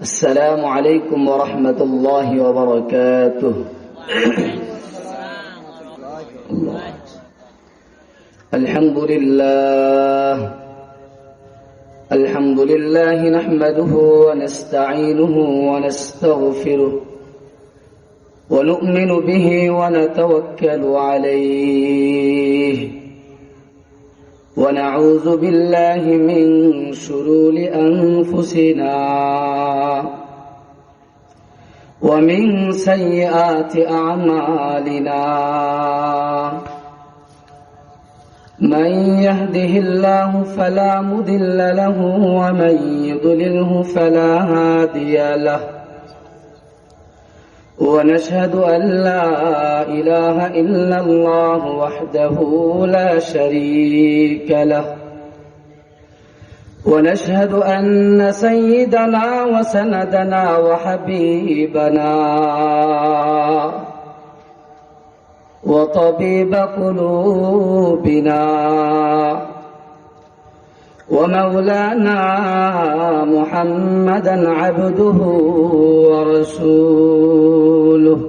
السلام عليكم ورحمة الله وبركاته. الحمد لله نحمده ونستعينه ونستغفره ونؤمن به ونتوكل عليه ونعوذ بالله من شرور أنفسنا ومن سيئات أعمالنا. من يهده الله فلا مضل له ومن يضلله فلا هادي له. ونشهد أن لا إله إلا الله وحده لا شريك له. ونشهد أن سيدنا وسندنا وحبيبنا وطبيب قلوبنا ومولانا محمدا عبده ورسوله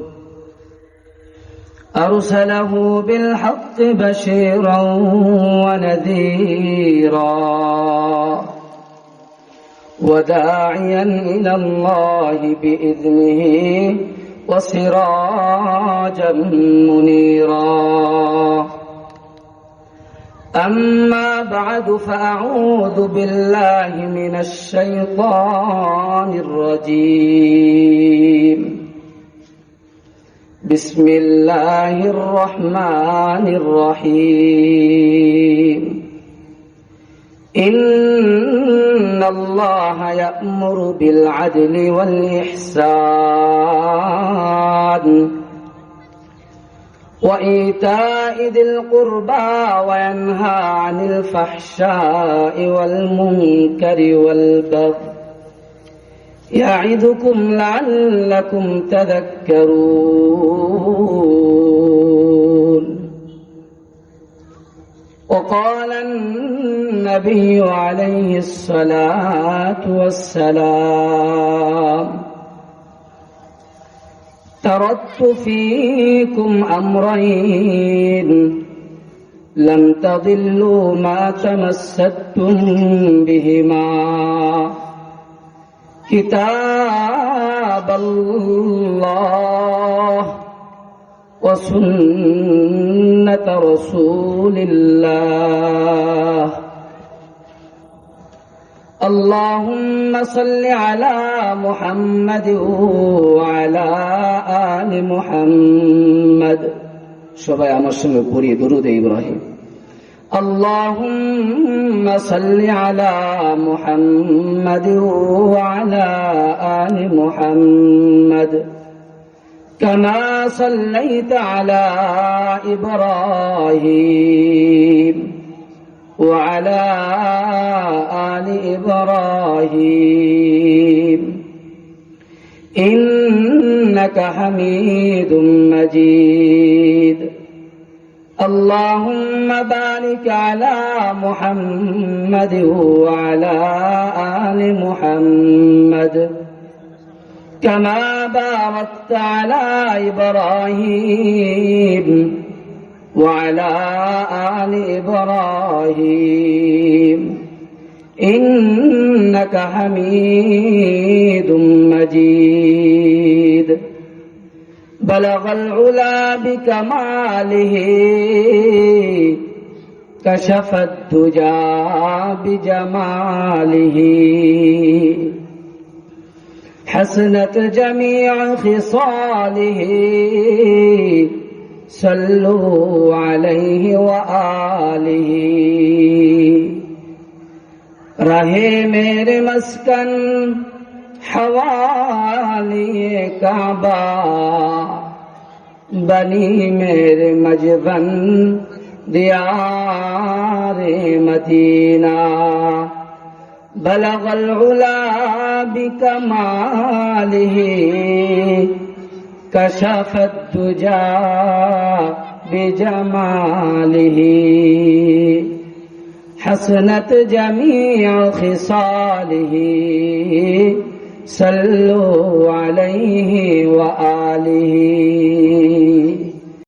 أرسله بالحق بشيرا ونذيرا وداعيا إلى الله بإذنه وسراجا منيرا. أما بعد فأعوذ بالله من الشيطان الرجيم. بسم الله الرحمن الرحيم. إن الله يأمر بالعدل والإحسان وإيتاء ذي القربى وينهى عن الفحشاء والمنكر والبغي يعظكم لعلكم تذكرون. وقال النبي عليه الصلاة والسلام: تركت فيكم أمرين لم تضلوا ما تمسكتم بهما كتاب الله وسنة رسول الله. اللهم صل على محمد وعلى آل محمد. সবাই আমার সঙ্গে পড়ি দুরূদ ইব্রাহিম। اللهم صل على محمد وعلى آل محمد كما صليت على إبراهيم وعلى آل إبراهيم إنك حميد مجيد. اللهم بارك على محمد وعلى آل محمد كما باركت على إبراهيم وعلى آل إبراهيم إنك حميد مجيد. بلغ العلا بكماله كشف الدجى بجماله حسنت جميع خصاله صلوا عليه وآله. रहे मेरे मस्कन हवाली काबा बनी मेरे मजबन दियारे मदीना. बलगल उला बिकमालिही कशफत दुजा बिजमालिही حسنت جميع خصاله صلوا عليه وآله